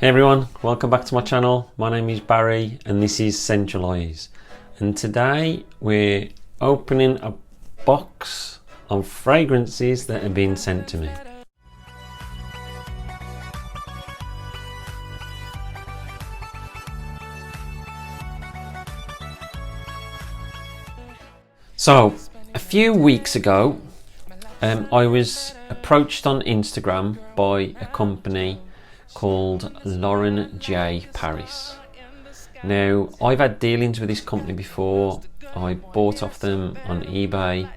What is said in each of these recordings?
Hey everyone, welcome back to my channel. My name is Barry and this is Centralize. And today we're opening a box of fragrances that have been sent to me. So, a few weeks ago, I was approached on Instagram by a company called Lauren J. Paris. Now, I've had dealings with this company before. I bought off them on eBay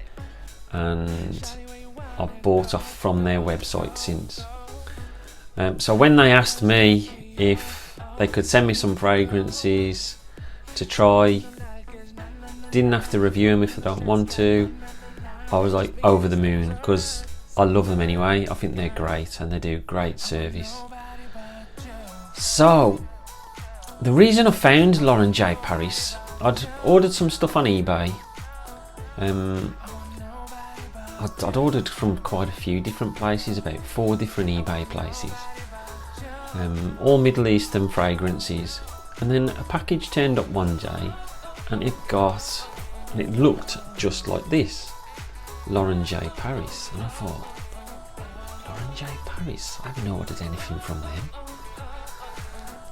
and I've bought off from their website since. So when they asked me if they could send me some fragrances to try, didn't have to review them if I don't want to, I was like over the moon because I love them anyway. I think they're great and they do great service. So, the reason I found Lauren J. Paris, I'd ordered some stuff on eBay. I'd ordered from quite a few different places, about 4 different eBay places. All Middle Eastern fragrances. And then a package turned up one day and it looked just like this. Lauren J. Paris. And I thought, Lauren J. Paris? I haven't ordered anything from them.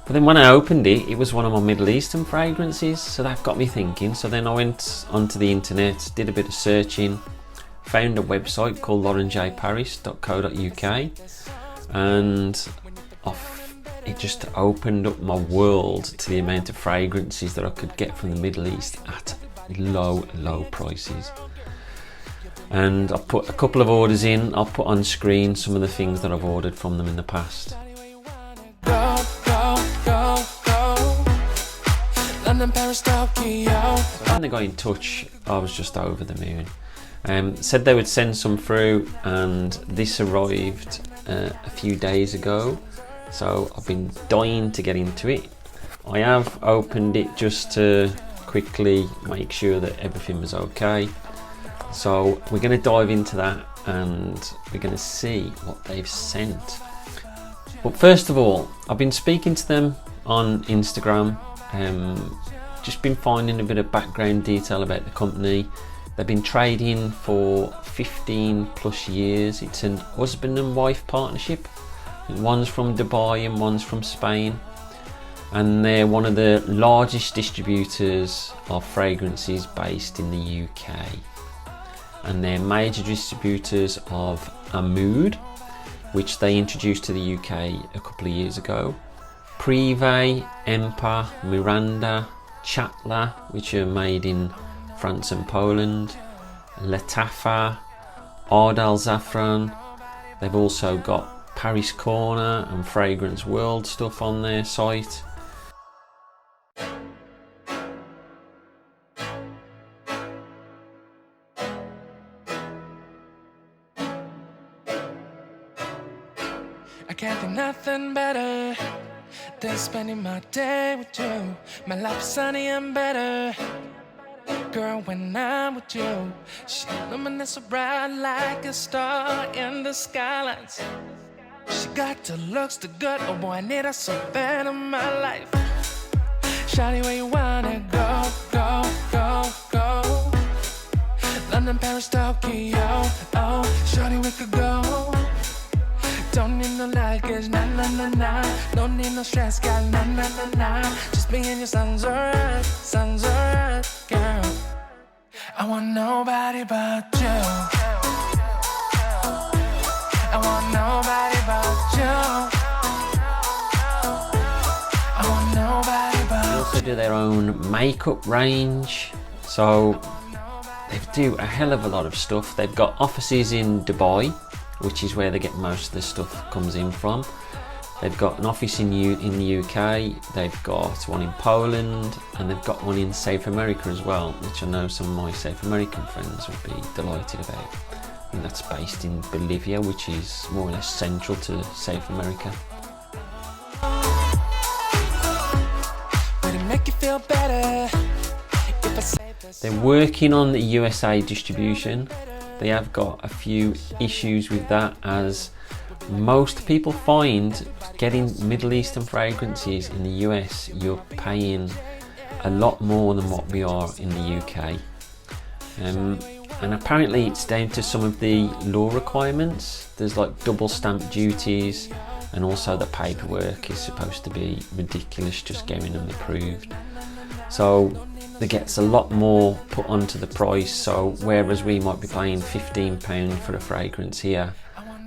But then when I opened it, it was one of my Middle Eastern fragrances, so that got me thinking. So then I went onto the internet, did a bit of searching, found a website called laurenjparis.co.uk, and it just opened up my world to the amount of fragrances that I could get from the Middle East at low prices. And I put a couple of orders in. I'll put on screen some of the things that I've ordered from them in the past. When they got in touch, I was just over the moon. Said they would send some through, and this arrived a few days ago, so I've been dying to get into it. I have opened it just to quickly make sure that everything was okay, so we're going to dive into that and we're going to see what they've sent. But first of all, I've been speaking to them on Instagram. Just been finding a bit of background detail about the company. They've been trading for 15 plus years. It's an husband and wife partnership. One's from Dubai and one's from Spain. And they're one of the largest distributors of fragrances based in the UK. And they're major distributors of Allure, which they introduced to the UK a couple of years ago. Privé, Empa, Miranda, Chatler, which are made in France and Poland, Latafa, Aurel Zafran. They've also got Paris Corner and Fragrance World stuff on their site. I can't think nothing better than spending my day with you. My life's sunny and better, girl, when I'm with you. She illuminates so bright like a star in the skylines. She got the looks, the good, oh boy, I need her so bad in my life. Shawty, where you wanna go, go, go, go? London, Paris, Tokyo, oh, shawty, we could go. Don't need no luggage, nah, nah, nah, nah. Don't need no stress, girl, nah, nah, nah, nah. Just me and your sounds alright, girl. I want nobody but you. I want nobody but you. I want nobody but you. They also do their own makeup range, so they do a hell of a lot of stuff. They've got offices in Dubai, which is where they get most of the stuff comes in from. They've got an office in the UK, they've got one in Poland, and they've got one in South America as well, which I know some of my South American friends would be delighted about. And that's based in Bolivia, which is more or less central to South America. Would it make you feel better if I say this? They're working on the USA distribution. They have got a few issues with that, as most people find getting Middle Eastern fragrances in the US, you're paying a lot more than what we are in the UK. And apparently it's down to some of the law requirements. There's like double stamp duties, and also the paperwork is supposed to be ridiculous just getting them approved. So there gets a lot more put onto the price. So whereas we might be paying £15 for a fragrance here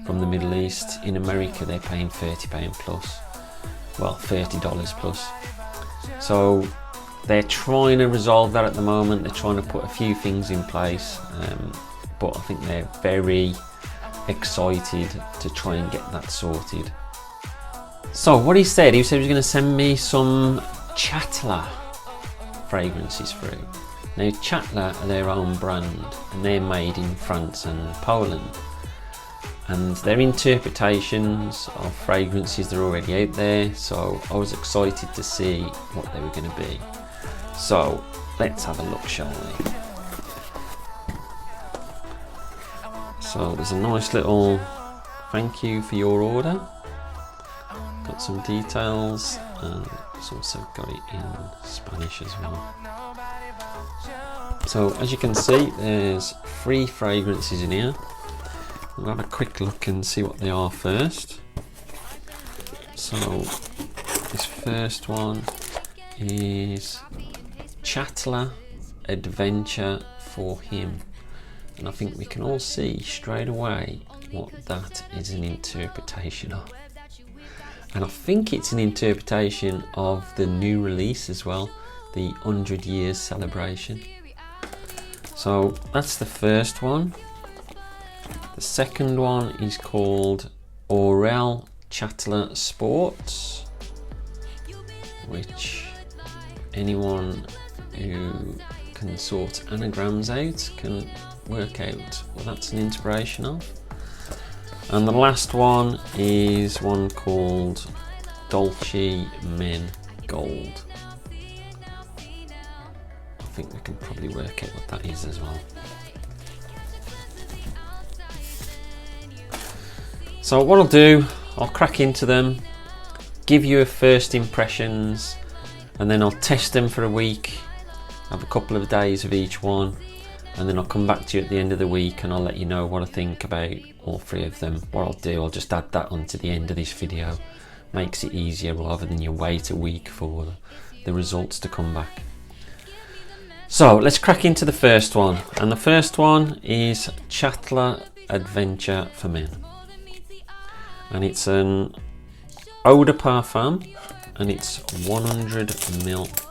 from the Middle East, in America they're paying £30 plus, well $30 plus. So they're trying to resolve that at the moment. They're trying to put a few things in place, but I think they're very excited to try and get that sorted. So what he said he was going to send me some Chatler fragrances through. Now Chatler are their own brand, and they're made in France and Poland, and their interpretations of fragrances are already out there, so I was excited to see what they were going to be. So let's have a look, shall we? So there's a nice little thank you for your order. Got some details, and it's also got it in Spanish as well. So as you can see, there's 3 fragrances in here. We'll have a quick look and see what they are first. So this first one is Chatler Adventure for Him, and I think we can all see straight away what that is an interpretation of, and I think it's an interpretation of the new release as well, the 100 years celebration. So that's the first one. The second one is called Aurell Chatler Sports, which anyone who can sort anagrams out can work out what that's an inspiration of. And the last one is one called Dolce Min Gold. I think we can probably work out what that is as well. So what I'll do, I'll crack into them, give you a first impressions, and then I'll test them for a week, have a couple of days of each one, and then I'll come back to you at the end of the week and I'll let you know what I think about all 3 of them. What I'll do, I'll just add that onto the end of this video. Makes it easier rather than you wait a week for the results to come back. So let's crack into the first one, and the first one is Chatler Adventure for Men, and it's an eau de parfum, and it's 100 ml.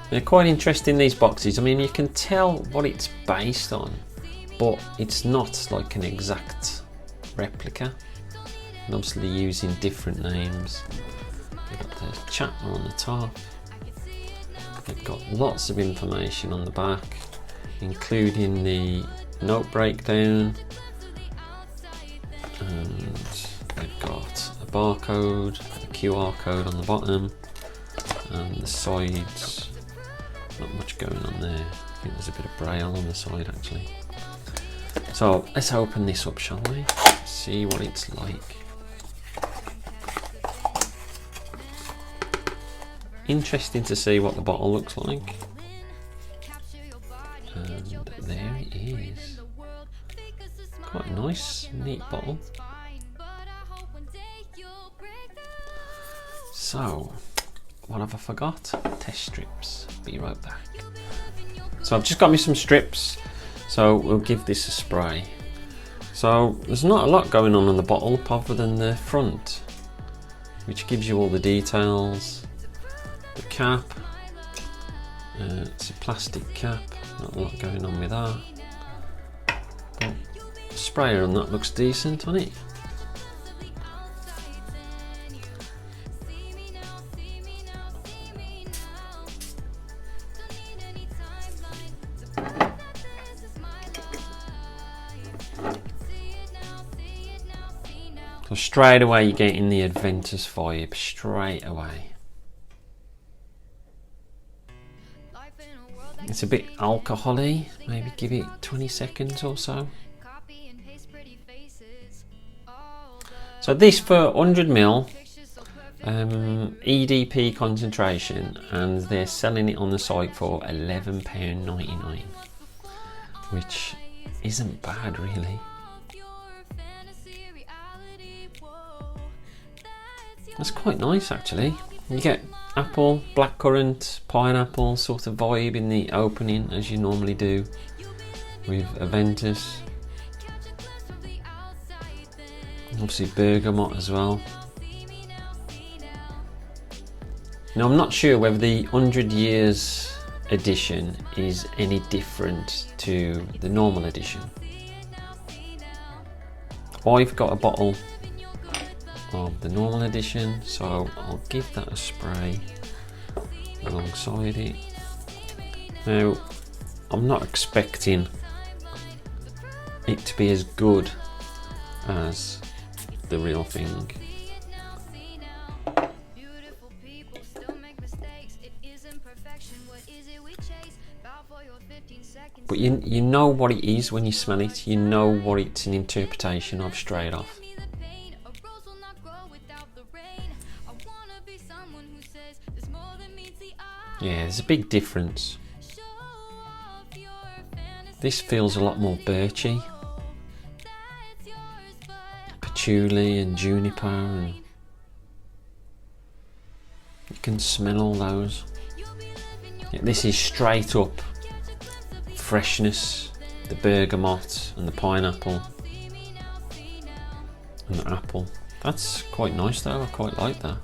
They're quite interesting, these boxes. I mean, you can tell what it's based on, but it's not like an exact replica. And obviously they're using different names. They've got the Chapman on the top. They've got lots of information on the back, including the note breakdown, and they've got a barcode, a QR code on the bottom, and the sides. Not much going on there. I think there's a bit of braille on the side actually. So let's open this up, shall we? See what it's like. Interesting to see what the bottle looks like. And there it is. Quite a nice, neat bottle. So, what have I forgot? Test strips. Be right back. So I've just got me some strips, so we'll give this a spray. So there's not a lot going on the bottle other than the front, which gives you all the details. The cap, it's a plastic cap, not a lot going on with that. But the sprayer on that looks decent on it. So straight away you're getting the Aventus vibe, straight away. It's a bit alcohol-y, maybe give it 20 seconds or so. So this for 100ml EDP concentration, and they're selling it on the site for £11.99, which isn't bad really. That's quite nice actually. You get apple, blackcurrant, pineapple sort of vibe in the opening, as you normally do with Aventus. Obviously bergamot as well. Now I'm not sure whether the 100 years edition is any different to the normal edition. I've got a bottle of the normal edition, so I'll give that a spray alongside it. Now I'm not expecting it to be as good as the real thing. But you know what it is when you smell it. You know what it's an interpretation of straight off. Yeah, there's a big difference. This feels a lot more birchy. Patchouli and juniper, and you can smell all those. Yeah, this is straight up freshness, the bergamot and the pineapple and the apple. That's quite nice though, I quite like that.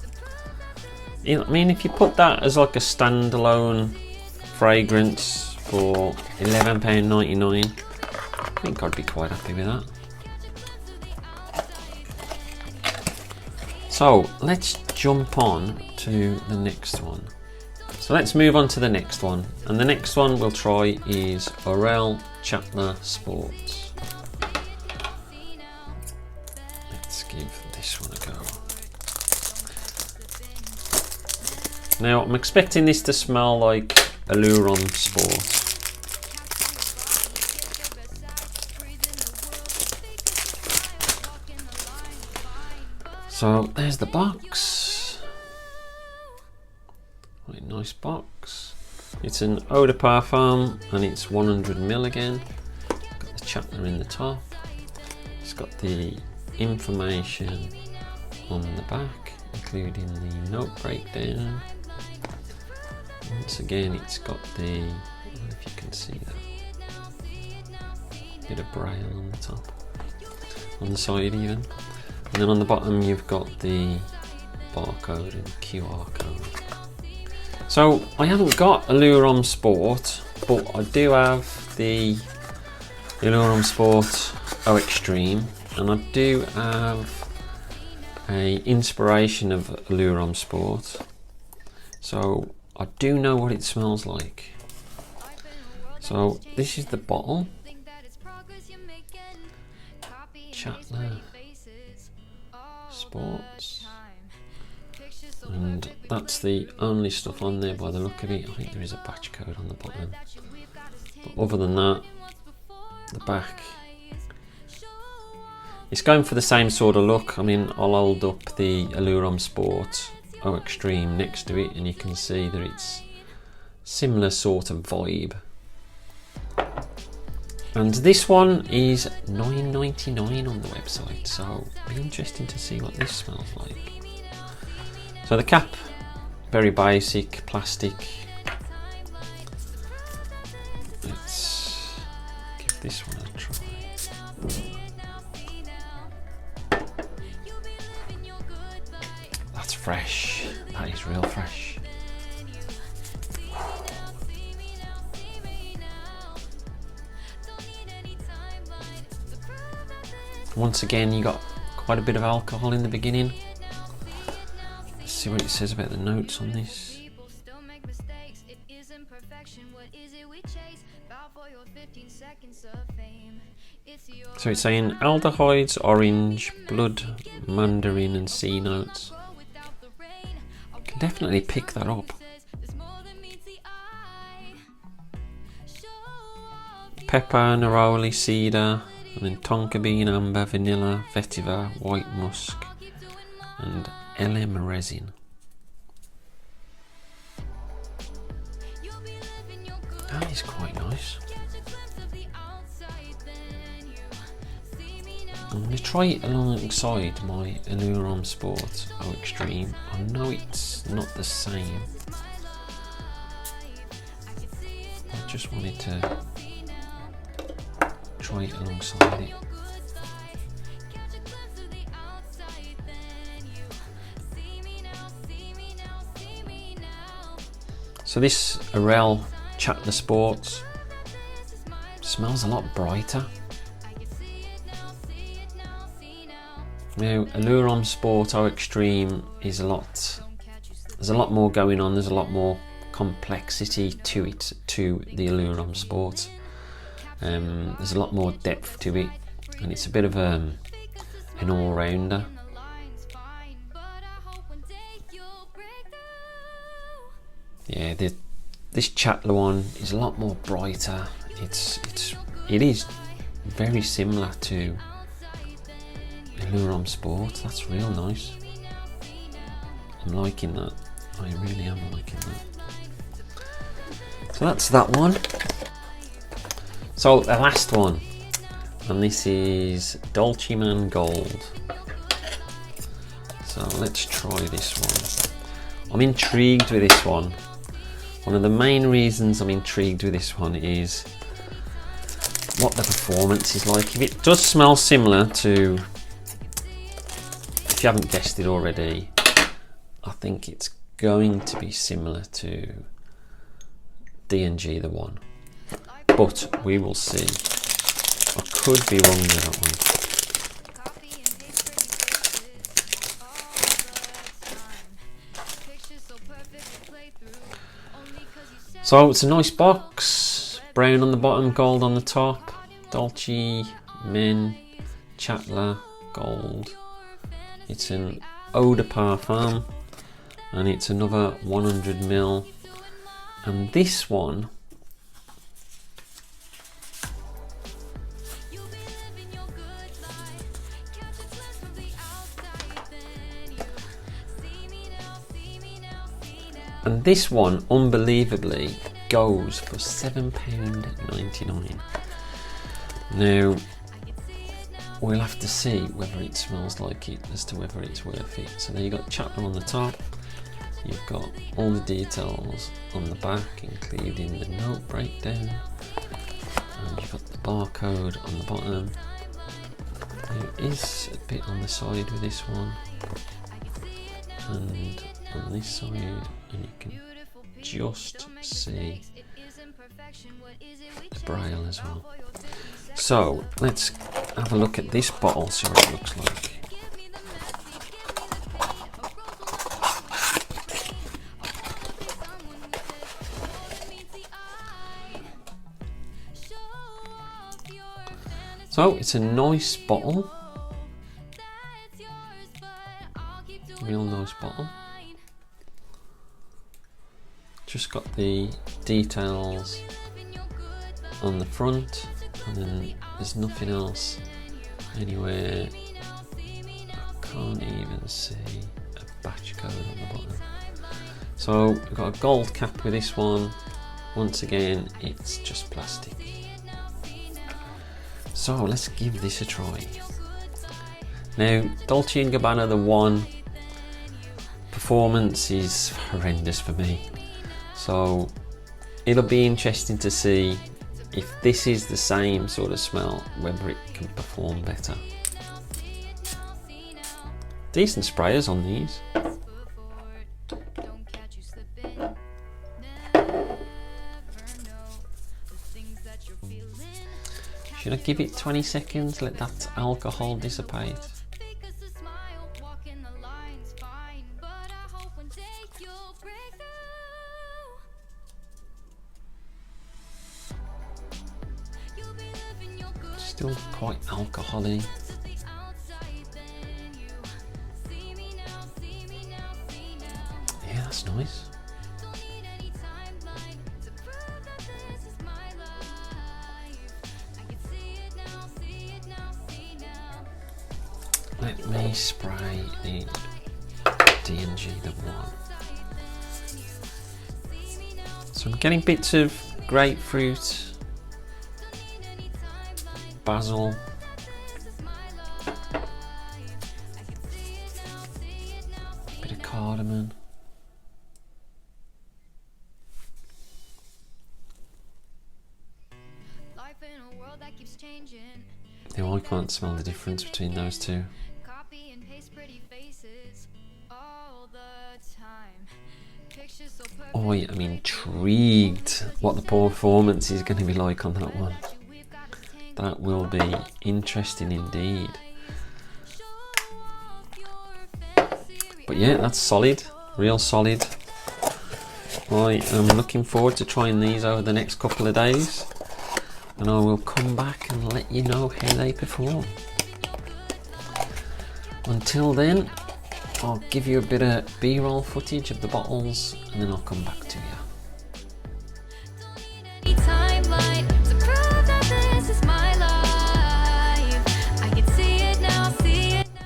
I mean, if you put that as like a standalone fragrance for £11.99, I think I'd be quite happy with that. So let's jump on to the next one. So let's move on to the next one, and the next one we'll try is Aurell Chatler Sports. Let's give this one a go. Now I'm expecting this to smell like Allure Sport. So there's the box. Right, nice box. It's an eau de parfum and it's 100ml again. Got the Chatler in the top. It's got the information on the back, including the note breakdown. Once again, it's got the, I don't know if you can see that, bit of braille on the top, on the side even. And then on the bottom you've got the barcode and QR code. So I haven't got Allure Sport, but I do have the Allure Sport O Extreme, and I do have a inspiration of Allure Sport. So I do know what it smells like. So this is the bottle. Chatler Sports. And that's the only stuff on there by the look of it. I think there is a batch code on the bottom. But other than that, the back, it's going for the same sort of look. I mean, I'll hold up the Allure Sport O Extreme next to it and you can see that it's similar sort of vibe. And this one is $9.99 on the website, so it'll be interesting to see what this smells like. So the cap, very basic, plastic. Let's give this one a try. That's fresh, that is real fresh. Once again, you got quite a bit of alcohol in the beginning. See what it says about the notes on this. So it's saying aldehydes, orange, blood, mandarin and C notes. You can definitely pick that up. pepper, neroli, cedar, and then tonka bean, amber, vanilla, vetiver, white musk, and LM resin. That is quite nice. I'm going to try it alongside my Allure Sport O Extreme. I know it's not the same. I just wanted to try it alongside it. So this Aurell Chatler Sports smells a lot brighter. Now Allure Sport O Extreme is there's a lot more going on, there's a lot more complexity to it, to the Allure Sport. There's a lot more depth to it, and it's a bit of an all-rounder. Yeah, this Chatler one is a lot more brighter. It is very similar to Allure Sport. That's real nice. I'm liking that. I really am liking that. So that's that one. So the last one, and this is Dolce Min Gold. So let's try this one. I'm intrigued with this one. One of the main reasons I'm intrigued with this one is what the performance is like. If it does smell similar to, if you haven't guessed it already, I think it's going to be similar to D&G The One. But we will see. I could be wrong with that one. So it's a nice box, brown on the bottom, gold on the top. Dolce Min Atla gold. It's an eau de parfum, and it's another 100ml. And this one unbelievably goes for £7.99. Now we'll have to see whether it smells like it, as to whether it's worth it. So there you got Chapman on the top, you've got all the details on the back, including the note breakdown, and you've got the barcode on the bottom. There is a bit on the side with this one, and on this side, and you can just see the braille as well. So let's have a look at this bottle, see what it looks like. So it's a nice bottle, real nice bottle. Just got the details on the front, and then there's nothing else anywhere. I can't even see a batch code on the bottom. So we've got a gold cap with this one. Once again, it's just plastic. So let's give this a try. Now, Dolce & Gabbana The One performance is horrendous for me. So it'll be interesting to see if this is the same sort of smell, whether it can perform better. Decent sprayers on these. Should I give it 20 seconds, let that alcohol dissipate? Still quite alcohol-y. Yeah, that's nice. Let me spray the D&G The One. So I'm getting bits of grapefruit, basil, bit of cardamom. Now I can't smell the difference between those two. I am intrigued what the performance is going to be like on that one. That will be interesting indeed. But yeah, that's solid, real solid. I am looking forward to trying these over the next couple of days, and I will come back and let you know how they perform. Until then, I'll give you a bit of B-roll footage of the bottles and then I'll come back to you.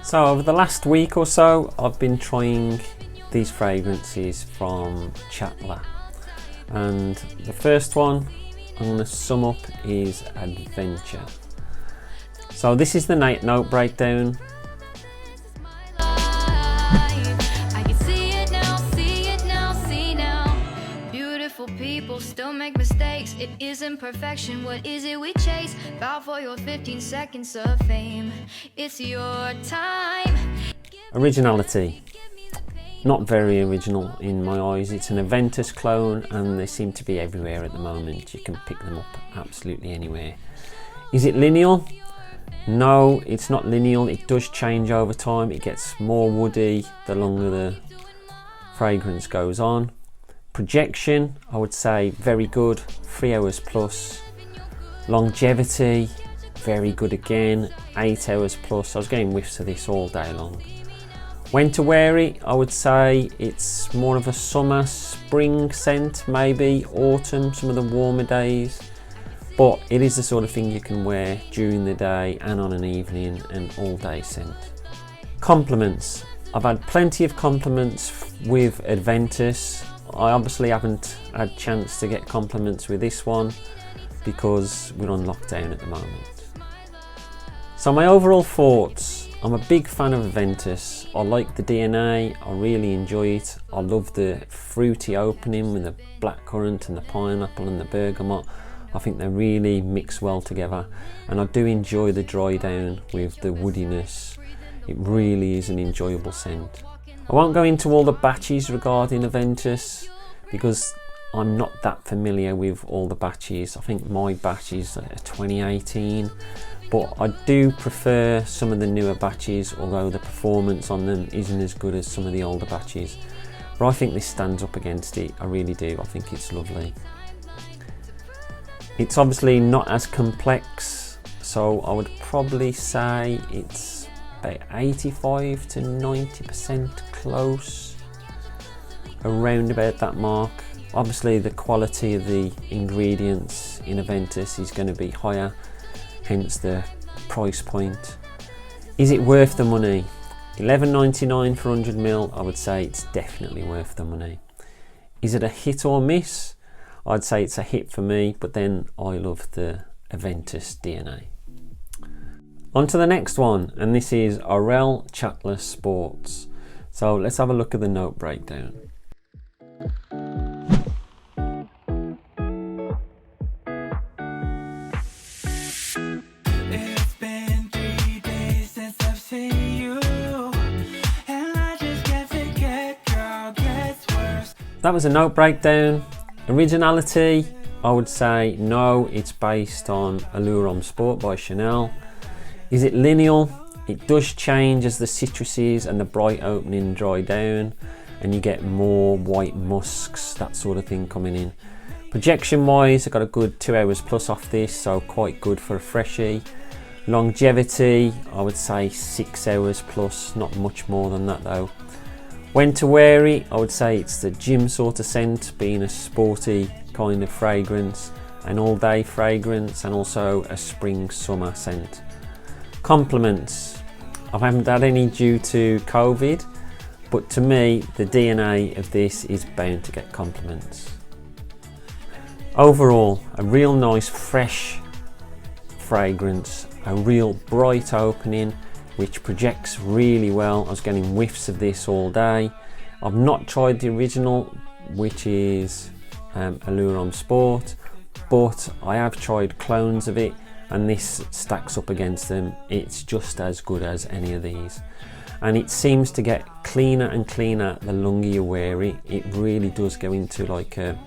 So over the last week or so, I've been trying these fragrances from Chatler, and the first one I'm going to sum up is Adventure. So this is the note breakdown. People still make mistakes. It isn't perfection. What is it we chase? Bow for your 15 seconds of fame. It's your time. Originality. Not very original in my eyes. It's an Aventus clone and they seem to be everywhere at the moment. You can pick them up absolutely anywhere. Is it lineal? No, it's not lineal. It does change over time. It gets more woody the longer the fragrance goes on. Projection, I would say very good, 3 hours plus. Longevity, very good again, 8 hours plus. I was getting whiffs of this all day long. When to wear it, I would say it's more of a summer, spring scent, maybe autumn, some of the warmer days. But it is the sort of thing you can wear during the day and on an evening, and all day scent. Compliments. I've had plenty of compliments with Aventus. I obviously haven't had a chance to get compliments with this one because we're on lockdown at the moment. So my overall thoughts, I'm a big fan of Aventus. I like the DNA, I really enjoy it. I love the fruity opening with the blackcurrant and the pineapple and the bergamot. I think they really mix well together, and I do enjoy the dry down with the woodiness. It really is an enjoyable scent. I won't go into all the batches regarding Aventus because I'm not that familiar with all the batches. I think my batch is 2018, but I do prefer some of the newer batches, although the performance on them isn't as good as some of the older batches. But I think this stands up against it, I really do. I think it's lovely. It's obviously not as complex, so I would probably say it's about 85 to 90% close, around about that mark. Obviously the quality of the ingredients in Aventus is going to be higher, hence the price point. Is it worth the money? $11.99 for 100ml, I would say it's definitely worth the money. Is it a hit or miss? I'd say it's a hit for me, but then I love the Aventus DNA. On to the next one, and this is Aurell Chatler Sports. So let's have a look at the note breakdown. It's been 3 days since I've seen you, and I just can't forget, girl, gets worse. That was a note breakdown. Originality, I would say no, it's based on Allure Homme Sport by Chanel. Is it lineal? It does change as the citruses and the bright opening dry down, and you get more white musks, that sort of thing coming in. Projection wise, I got a good 2 hours plus off this, so quite good for a freshie. Longevity, I would say 6 hours plus, not much more than that though. When to wear it, I would say it's the gym sort of scent, being a sporty kind of fragrance, an all day fragrance, and also a spring summer scent. Compliments, I haven't had any due to COVID, but to me, the DNA of this is bound to get compliments. Overall, a real nice fresh fragrance, a real bright opening, which projects really well. I was getting whiffs of this all day. I've not tried the original, which is Allure Homme Sport, but I have tried clones of it, and this stacks up against them. It's just as good as any of these, and it seems to get cleaner and cleaner the longer you wear it. It really does go into like a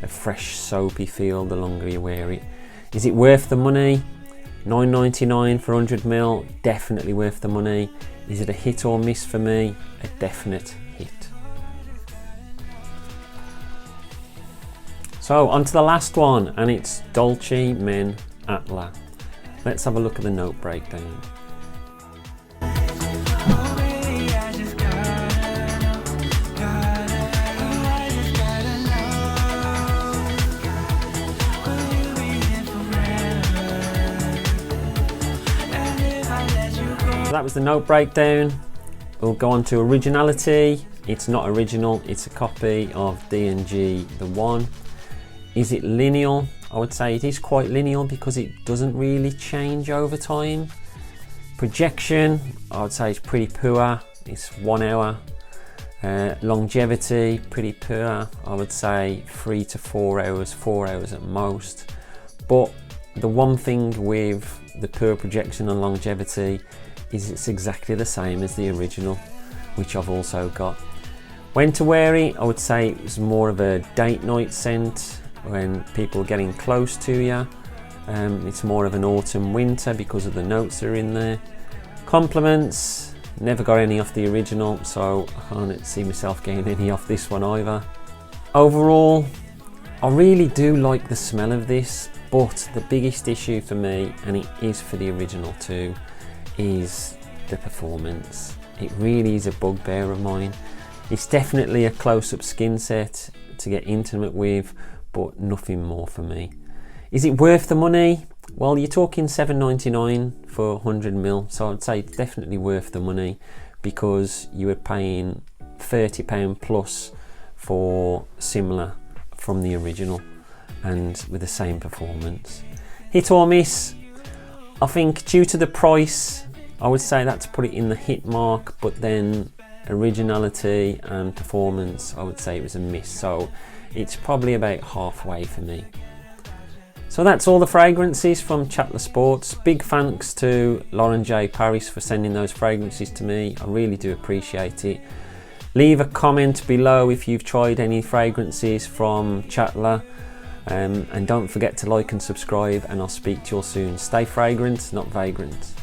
fresh soapy feel the longer you wear it. Is it worth the money? $9.99 for 100ml, definitely worth the money. Is it a hit or miss for me? A definite hit. So on to the last one, and it's Dolce Min Atla. Let's have a look at the note breakdown. So that was the note breakdown. We'll go on to originality. It's not original, it's a copy of D&G The One. Is it lineal? I would say it is quite lineal because it doesn't really change over time. Projection, I would say it's pretty poor. It's 1 hour. Longevity, pretty poor. I would say 3 to 4 hours, 4 hours at most. But the one thing with the poor projection and longevity is it's exactly the same as the original, which I've also got. When to wear it, I would say it was more of a date night scent when people are getting close to you. It's more of an autumn winter because of the notes that are in there. Compliments, never got any off the original, so I can't see myself getting any off this one either. Overall, I really do like the smell of this, but the biggest issue for me, and it is for the original too, is the performance. It really is a bugbear of mine. It's definitely a close-up skin set to get intimate with, but nothing more for me. Is it worth the money? Well, you're talking $7.99 for 100ml, so I'd say it's definitely worth the money because you were paying £30 plus for similar from the original and with the same performance. Hit or miss? I think due to the price, I would say that's put it in the hit mark, but then originality and performance, I would say it was a miss. So it's probably about halfway for me. So that's all the fragrances from Chatler Sports. Big thanks to Lauren J. Paris for sending those fragrances to me. I really do appreciate it. Leave a comment below if you've tried any fragrances from Chatler. And don't forget to like and subscribe, and I'll speak to you all soon. Stay fragrant, not vagrant.